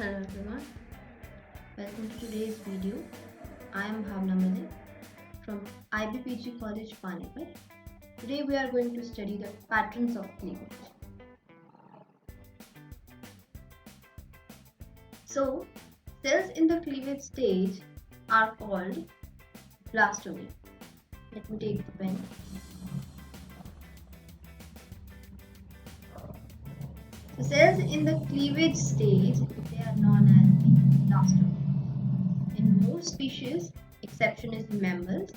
Hello everyone, welcome to today's video. I am Bhavna Malik from IBPG College Panipat. Today we are going to study the patterns of cleavage. So, cells in the cleavage stage are called blastomere. Let me take the pen. So, cells in the cleavage stage, they are known as the blastomere. In most species, exception is mammals,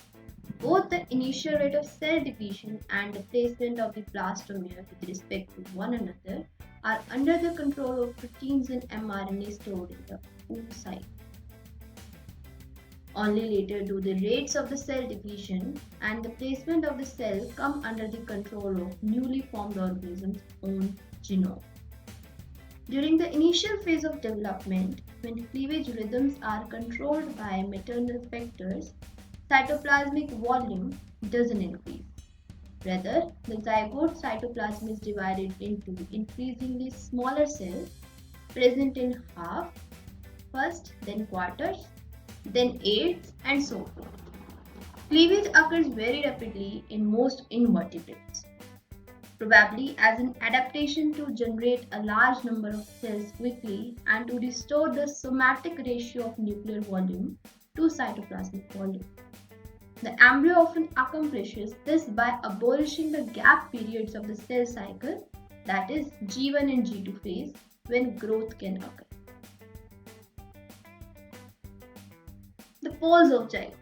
both the initial rate of cell division and the placement of the blastomere with respect to one another are under the control of proteins and mRNA stored in the oocyte. Only later do the rates of the cell division and the placement of the cell come under the control of newly formed organism's own genome. During the initial phase of development, when cleavage rhythms are controlled by maternal factors, cytoplasmic volume doesn't increase. Rather, the zygote cytoplasm is divided into increasingly smaller cells present in half, first, then quarters, then eighths, and so forth. Cleavage occurs very rapidly in most invertebrates, probably as an adaptation to generate a large number of cells quickly and to restore the somatic ratio of nuclear volume to cytoplasmic volume. The embryo often accomplishes this by abolishing the gap periods of the cell cycle, that is G1 and G2 phase, when growth can occur. The poles of zygote.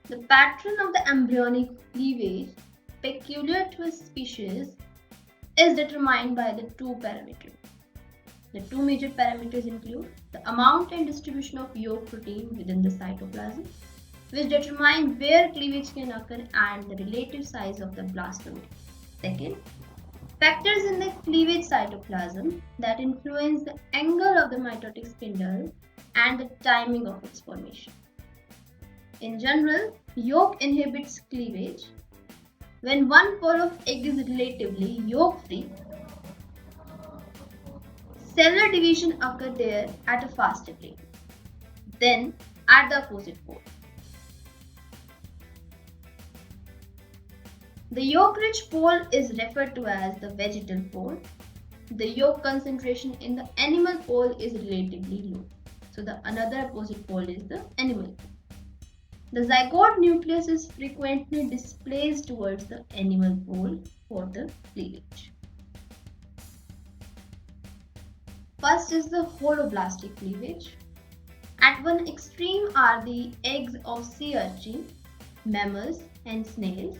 The pattern of the embryonic cleavage, peculiar to a species, is determined by the two parameters. The two major parameters include the amount and distribution of yolk protein within the cytoplasm, which determine where cleavage can occur, and the relative size of the blastomere. Second, factors in the cleavage cytoplasm that influence the angle of the mitotic spindle and the timing of its formation. In general, yolk inhibits cleavage. When one pole of egg is relatively yolk-free, cellular division occurs there at a faster rate than at the opposite pole. The yolk-rich pole is referred to as the vegetal pole. The yolk concentration in the animal pole is relatively low. So the another opposite pole is the animal pole. The zygote nucleus is frequently displaced towards the animal pole for the cleavage. First is the holoblastic cleavage. At one extreme are the eggs of sea urchin, mammals, and snails.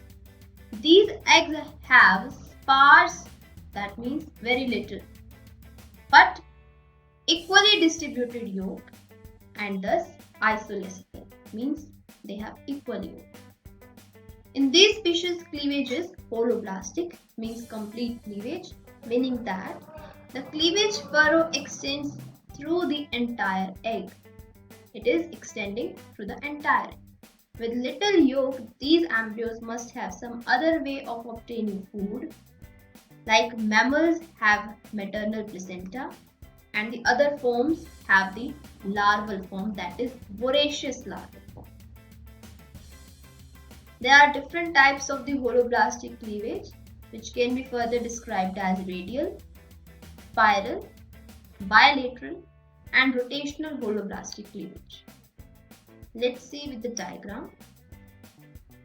These eggs have sparse, that means very little, but equally distributed yolk, and thus isolecical, means they have equal yolk. In these species, cleavage is holoblastic, means complete cleavage, meaning that the cleavage furrow extends through the entire egg. It is extending through the entire egg. With little yolk, these embryos must have some other way of obtaining food, like mammals have maternal placenta, and the other forms have the larval form, that is voracious larval form. There are different types of the holoblastic cleavage, which can be further described as radial, spiral, bilateral, and rotational holoblastic cleavage. Let's see with the diagram.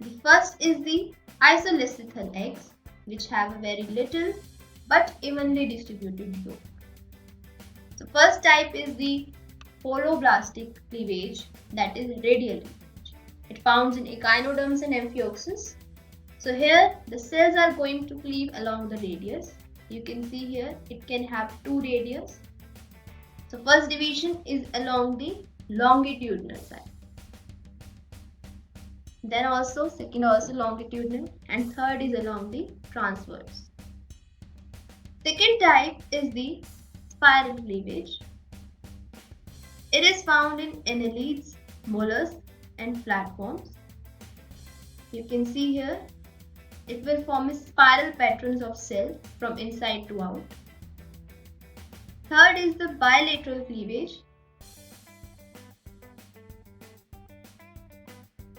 The first is the isolecical eggs, which have a very little but evenly distributed yolk. So first type is the holoblastic cleavage, that is radial cleavage. It founds in echinoderms and amphioxus. So here the cells are going to cleave along the radius. You can see here it can have two radius. So first division is along the longitudinal side. Then also second also longitudinal, and third is along the transverse. Second type is the spiral cleavage. It is found in annelids, mollusks, and platforms. You can see here it will form a spiral patterns of cell from inside to out. Third is the bilateral cleavage.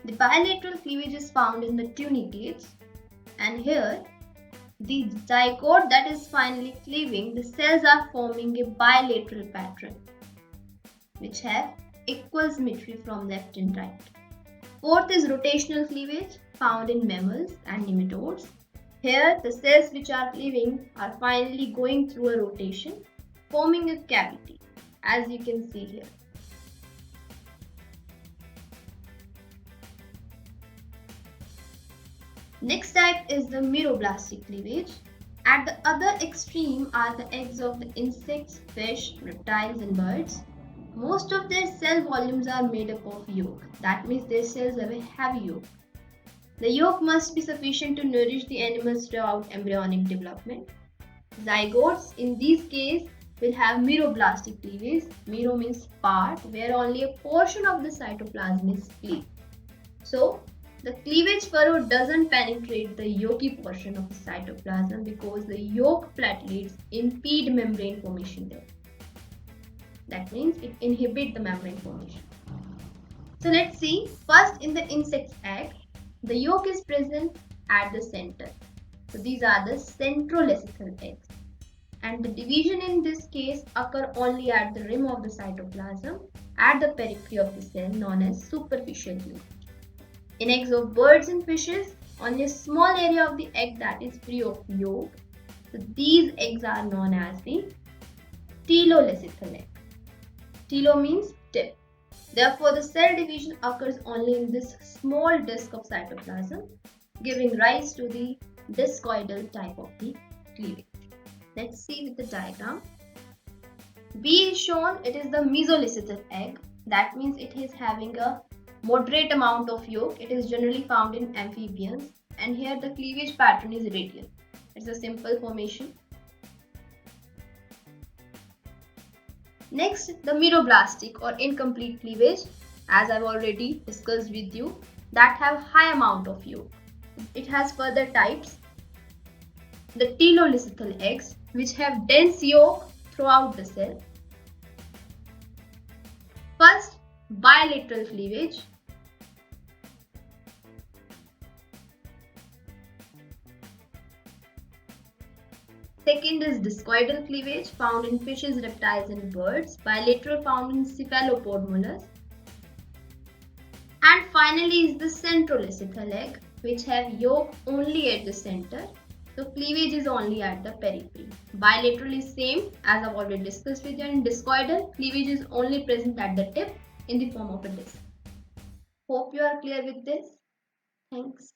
The bilateral cleavage is found in the tunicates, and here the zygote that is finally cleaving, the cells are forming a bilateral pattern which have equal symmetry from left and right. Fourth is rotational cleavage found in mammals and nematodes. Here the cells which are cleaving are finally going through a rotation, forming a cavity, as you can see here. Next type is the meroblastic cleavage. At the other extreme are the eggs of the insects, fish, reptiles and birds. Most of their cell volumes are made up of yolk. That means their cells have a heavy yolk. The yolk must be sufficient to nourish the animals throughout embryonic development. Zygotes in this case will have meroblastic cleavage. Mero means part, where only a portion of the cytoplasm is cleaved. So, the cleavage furrow doesn't penetrate the yolky portion of the cytoplasm because the yolk platelets impede membrane formation there. That means it inhibits the membrane formation. So let's see. First, in the insect's egg, the yolk is present at the center. So these are the centrolecithal eggs. And the division in this case occur only at the rim of the cytoplasm, at the periphery of the cell known as superficial yolk. In eggs of birds and fishes, only a small area of the egg that is free of yolk. So these eggs are known as the telolecithal egg. Telo means tip. Therefore, the cell division occurs only in this small disc of cytoplasm, giving rise to the discoidal type of the cleavage. Let's see with the diagram. B is shown, it is the mesolecithal egg. That means it is having a moderate amount of yolk. It is generally found in amphibians, and here the cleavage pattern is radial. It's a simple formation. Next, the meroblastic or incomplete cleavage, as I've already discussed with you, that have high amount of yolk. It has further types. The telolecithal eggs, which have dense yolk throughout the cell. First, bilateral cleavage. Second is discoidal cleavage found in fishes, reptiles and birds. Bilateral found in cephalopod mollusks. And finally is the centrolecithal egg, which have yolk only at the center. So cleavage is only at the periphery. Bilateral is same as I've already discussed with you, and discoidal cleavage is only present at the tip in the form of a disc. Hope you are clear with this. Thanks.